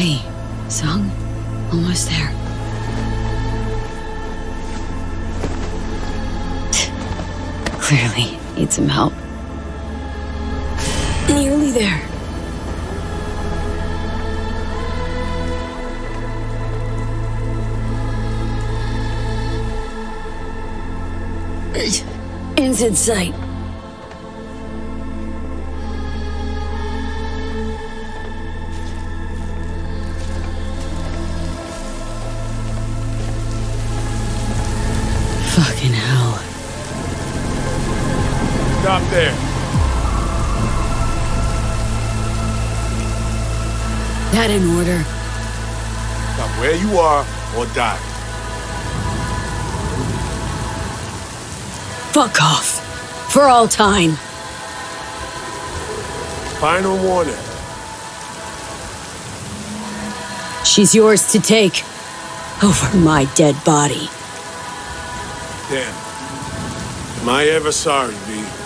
Hey, Sung? Almost there. Clearly, need some help. Nearly there. Ends in sight. Fucking hell. Stop there. That in order. Stop where you are or die. Fuck off. For all time. Final warning. She's yours to take. Over my dead body. Damn. Am I ever sorry, V?